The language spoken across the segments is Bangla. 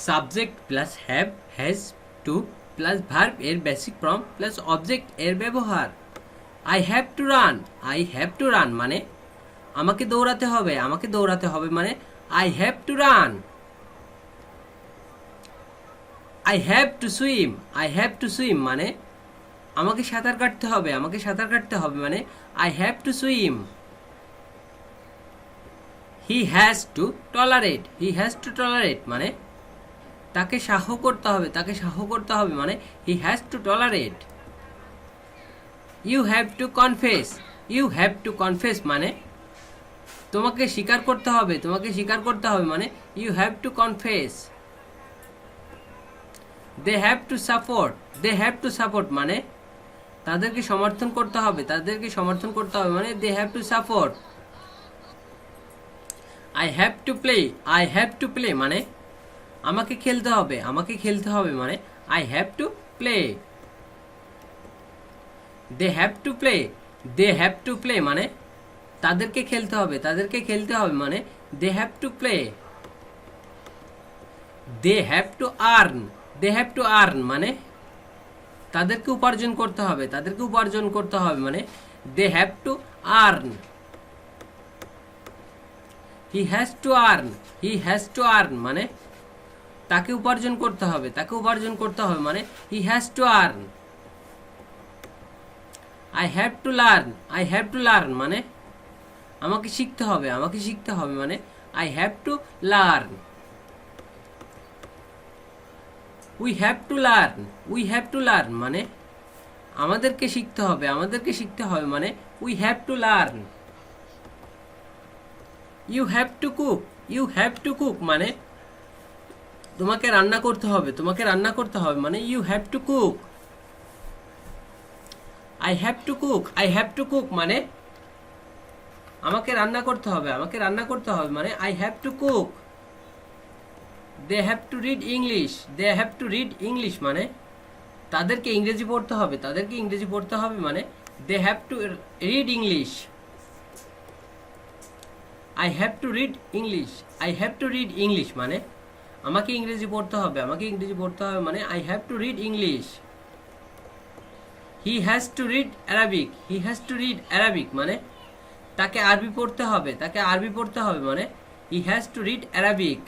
Subject plus have, has, to plus verb এর বেসিক ফর্ম প্লাস অবজেক্ট এর ব্যবহার। I have to run, I have to run মানে আমাকে দৌড়াতে হবে, আমাকে দৌড়াতে হবে মানে I have to run. I have to swim, I have to swim মানে আমাকে সাঁতার কাটতে হবে, আমাকে সাঁতার কাটতে হবে মানে I have to swim. He has to tolerate, he has to tolerate মানে তাকে সাহ করতে হবে, তাকে সাহ করতে হবে মানে he has to tolerate. You have to confess, you have to confess মানে তোমাকে স্বীকার করতে হবে, তোমাকে স্বীকার করতে হবে মানে you have to confess. They have to support, they have to support মানে তাদেরকে সমর্থন করতে হবে, তাদেরকে সমর্থন করতে হবে মানে they have to support. I have to play, I have to play মানে আমাকে খেলতে হবে, আমাকে খেলতে হবে মানে I have to play. They have to play, they have to play মানে তাদেরকে খেলতে হবে, তাদেরকে খেলতে হবে মানে they have to play. They have to earn, they have to earn মানে তাদেরকে উপার্জন করতে হবে, তাদেরকে উপার্জন করতে হবে মানে they have to earn. He has to earn, he has to earn মানে তাকে উপার্জন করতে হবে, তাকে উপার্জন করতে হবে মানে he has to earn. I have to learn, I have to learn মানে আমাকে শিখতে হবে, আমাকে শিখতে হবে মানে I have to learn. We have to learn, we have to learn মানে আমাদেরকে শিখতে হবে, আমাদেরকে শিখতে হবে মানে we have to learn. You have to cook, you have to cook মানে তোমাকে রান্না করতে হবে, তোমাকে রান্না করতে হবে মানে you have to cook. I have to cook, I have to cook মানে আমাকে রান্না করতে হবে, আমাকে রান্না করতে হবে মানে I have to cook. They have to read English, they have to read English মানে তাদেরকে ইংরেজি পড়তে হবে, তাদেরকে ইংরেজি পড়তে হবে মানে they have to read English. I have to read English, I have to read English মানে আমাকে ইংরেজি পড়তে হবে, আমাকে ইংরেজি পড়তে হবে মানে I have to read English. He has to read Arabic, he has to read Arabic মানে তাকে আরবি পড়তে হবে, তাকে আরবি পড়তে হবে মানে he has to read Arabic.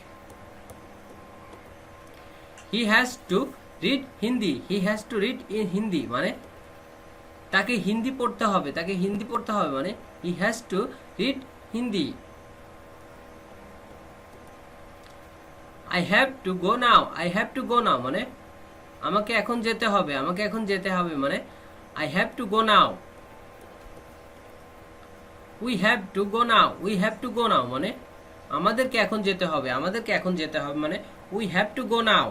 He has to read Hindi, he has to read in Hindi মানে তাকে হিন্দি পড়তে হবে, তাকে হিন্দি পড়তে হবে মানে he has to read Hindi. I have to go now, I have to go now মানে আমাকে এখন যেতে হবে, আমাকে এখন যেতে হবে মানে I have to go now. We have to go now, we have to go now মানে আমাদেরকে এখন যেতে হবে, আমাদেরকে এখন যেতে হবে মানে we have to go now.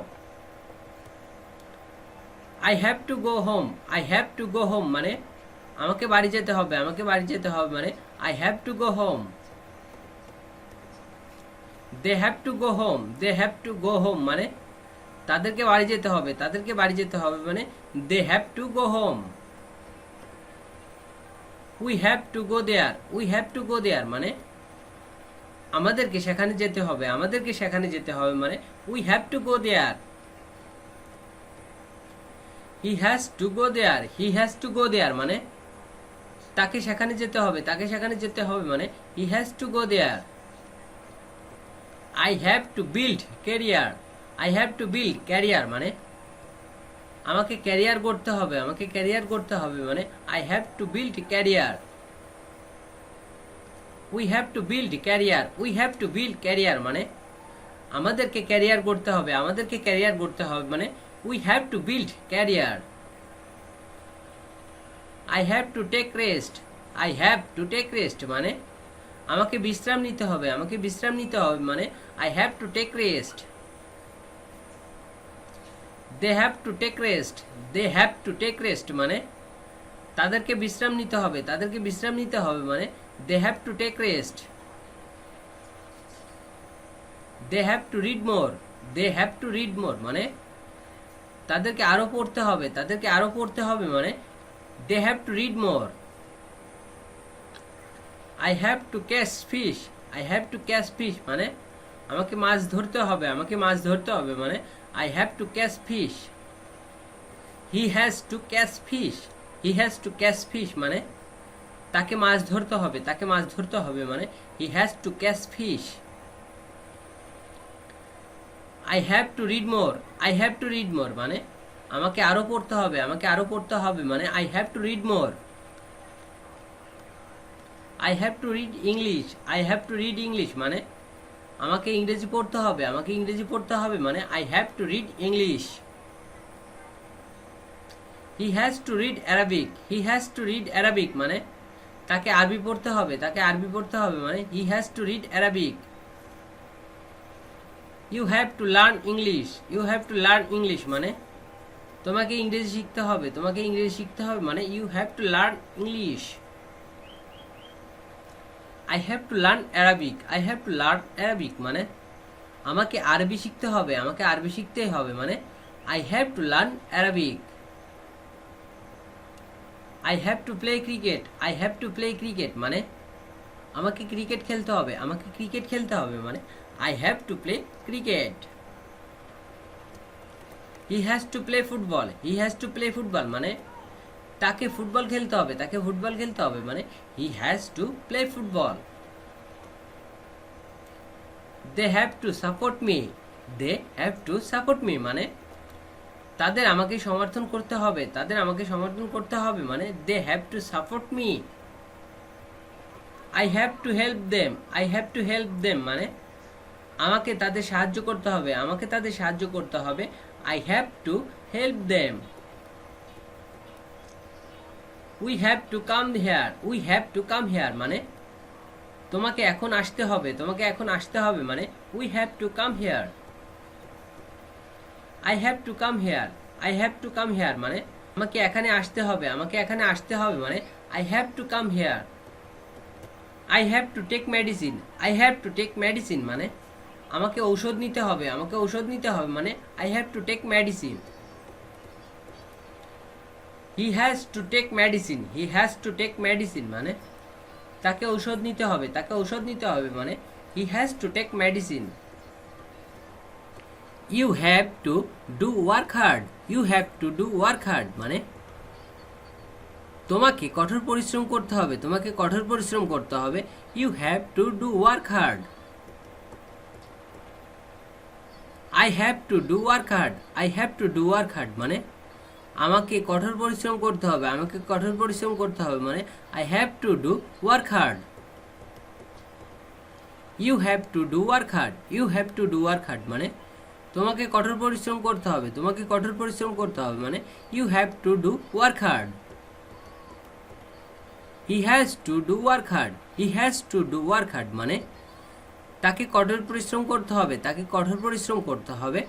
I have to go home, I have to go home মানে আমাকে বাড়ি যেতে হবে, আমাকে বাড়ি যেতে হবে মানে I have to go home. They have to go home, they have to go home মানে তাদেরকে বাড়ি যেতে হবে, তাদেরকে বাড়ি যেতে হবে মানে they have to go home. We have to go there, we have to go there মানে আমাদেরকে সেখানে যেতে হবে, আমাদেরকে সেখানে যেতে হবে মানে we have to go there. He has to go there, he has to go there মানে তাকে সেখানে যেতে হবে, তাকে সেখানে যেতে হবে মানে he has to go there. I have to build career, I have to build career মানে আমাকে ক্যারিয়ার করতে হবে, আমাকে ক্যারিয়ার করতে হবে মানে I have to build career. We have to build career, we have to build career মানে আমাদেরকে ক্যারিয়ার করতে হবে, আমাদেরকে ক্যারিয়ার করতে হবে মানে we have to build career. I have to take rest, I have to take rest মানে আমাকে বিশ্রাম নিতে হবে, আমাকে বিশ্রাম নিতে হবে মানে I have to take rest. They have to take rest, they have to take rest মানে তাদেরকে বিশ্রাম নিতে হবে, তাদেরকে বিশ্রাম নিতে হবে মানে they have to take rest. They have to read more, they have to read more মানে তাদেরকে আরো পড়তে হবে, তাদেরকে আরো পড়তে হবে মানে they have to read more. I have to catch fish, I have to catch fish মানে আমাকে মাছ ধরতে হবে, আমাকে মাছ ধরতে হবে মানে I have to catch fish. He has two catch fish, he has two catch fish মানে তাকে মাছ ধরতে হবে, তাকে মাছ ধরতে হবে মানে he has two catch fish. I have to read more, I have to read more মানে আমাকে আরো পড়তে হবে, আমাকে আরো পড়তে হবে মানে I have to read more. I have to read English, I have to read English মানে আমাকে ইংরেজি পড়তে হবে, আমাকে ইংরেজি পড়তে হবে মানে I have to read English. He has to read Arabic, he has to read Arabic মানে তাকে আরবি পড়তে হবে, তাকে আরবি পড়তে হবে মানে he has to read Arabic. You have to learn English, you have to learn English মানে তোমাকে ইংরেজি শিখতে হবে, তোমাকে ইংরেজি শিখতে হবে মানে you have to learn English. I have to learn Arabic, I have to learn Arabic মানে আমাকে আরবি শিখতে হবে, আমাকে আরবি শিখতেই হবে মানে I have to learn Arabic. I have to play cricket, I have to play cricket মানে আমাকে ক্রিকেট খেলতে হবে, আমাকে ক্রিকেট খেলতে হবে মানে I have to play cricket. He has to play football, he has to play football মানে তাকে ফুটবল খেলতে হবে, তাকে ফুটবল খেলতে হবে মানে he has to play football. They have to support me, they have to support me মানে তাদের আমাকে সমর্থন করতে হবে, তাদের আমাকে সমর্থন করতে হবে মানে they have to support me. I have to help them, I have to help them মানে আমাকে তাদের সাহায্য করতে হবে, আমাকে তাদের সাহায্য করতে হবে I have to help them. We have to come here, we have to come here মানে তোমাকে এখন আসতে হবে, তোমাকে এখন আসতে হবে মানে we have to come here. I have to come here, I have to come here মানে আমাকে এখানে আসতে হবে, আমাকে এখানে আসতে হবে মানে I have to come here. I have to take medicine, I have to take medicine মানে আমাকে ঔষধ নিতে হবে, আমাকে ঔষধ নিতে হবে মানে I have to take medicine. He has to take medicine, he has to take medicine মানে তাকে ঔষধ নিতে হবে, তাকে ঔষধ নিতে হবে মানে he has to take medicine. You have to do work hard, you have to do work hard মানে তোমাকে কঠোর পরিশ্রম করতে হবে, তোমাকে কঠোর পরিশ্রম করতে হবে you have to do work hard. I have to do work hard, I have to do work hard মানে আমাকে কঠোর পরিশ্রম করতে হবে, আমাকে কঠোর পরিশ্রম করতে হবে মানে I have to do work hard. You have to do work hard, you have to do work hard মানে তোমাকে কঠোর পরিশ্রম করতে হবে, তোমাকে কঠোর পরিশ্রম করতে হবে মানে you have to do work hard. He has to do work hard, he has to do work hard মানে তাকে কঠোর পরিশ্রম করতে হবে, তাকে কঠোর পরিশ্রম করতে হবে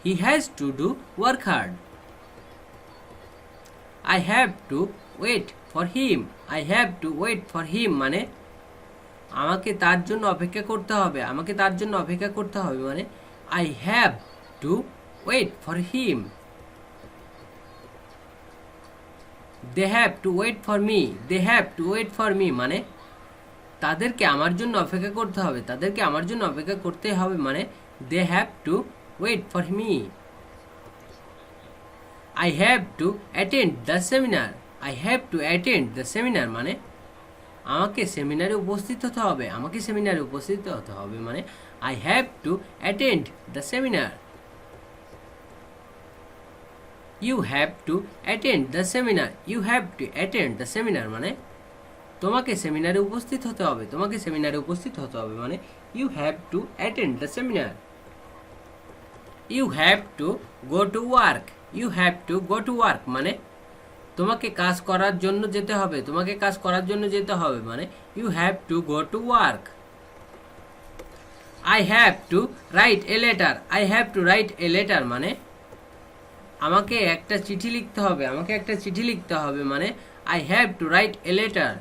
he has to do work hard. I have to wait for him, I have to wait for him মানে আমাকে তার জন্য অপেক্ষা করতে হবে, আমাকে তার জন্য অপেক্ষা করতে হবে মানে I have to wait for him. They have to wait for me, they have to wait for me মানে তাদেরকে আমার জন্য অপেক্ষা করতে হবে, তাদেরকে আমার জন্য অপেক্ষা করতে হবে মানে they have to wait for me. I have to attend the seminar, I have to attend the seminar মানে আমাকে সেমিনারে উপস্থিত হতে হবে, আমাকে সেমিনারে উপস্থিত হতে হবে মানে I have to attend the seminar. You have to attend the seminar, you have to attend the seminar মানে তোমাকে সেমিনারে উপস্থিত হতে হবে, তোমাকে সেমিনারে উপস্থিত হতে হবে মানে you have to attend the seminar. You have to go to work, you have to go to work মানে তোমাকে কাজ করার জন্য যেতে হবে, তোমাকে কাজ করার জন্য যেতে হবে মানে you have to go to work. I have to write a letter, I have to write a letter মানে আমাকে একটা চিঠি লিখতে হবে, আমাকে একটা চিঠি লিখতে হবে মানে I have to write a letter.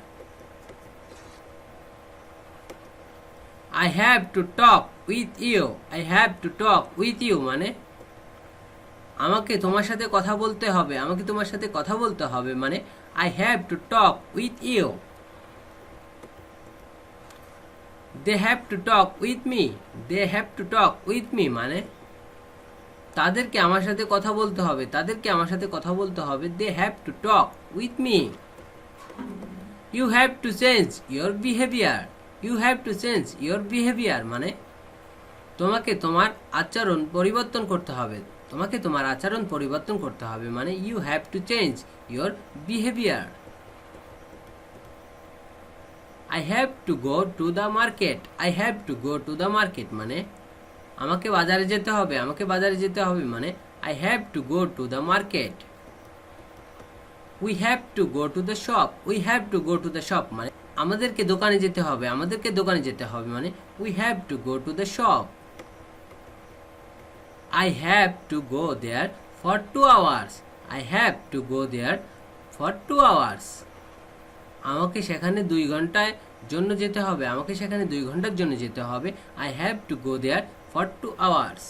I have to talk with you, I have to talk with you মানে আমাকে তোমার সাথে কথা বলতে হবে, আমাকে তোমার সাথে কথা বলতে হবে মানে I have to talk with you. They have to talk with me, they have to talk with me মানে তাদেরকে আমার সাথে কথা বলতে হবে, তাদেরকে আমার সাথে কথা বলতে হবে। They have to talk with me. You have to change your behaviour, you have to change your behaviour মানে তোমাকে তোমার আচরণ পরিবর্তন করতে হবে, তোমাকে তোমার আচরণ পরিবর্তন করতে হবে মানে you have to change your behaviour. I have to go to the market, I have to go to the market মানে আমাকে বাজারে যেতে হবে, আমাকে বাজারে যেতে হবে মানে I have to go to the market. We have to go to the shop, we have to go to the shop মানে আমাদেরকে দোকানে যেতে হবে, আমাদেরকে দোকানে যেতে হবে মানে we have to go to the shop. I have to go there for 2 hours. I have to go there for 2 hours. আমাকে সেখানে 2 ঘন্টার জন্য যেতে হবে, আমাকে সেখানে 2 ঘন্টার জন্য যেতে হবে। I have to go there for 2 hours.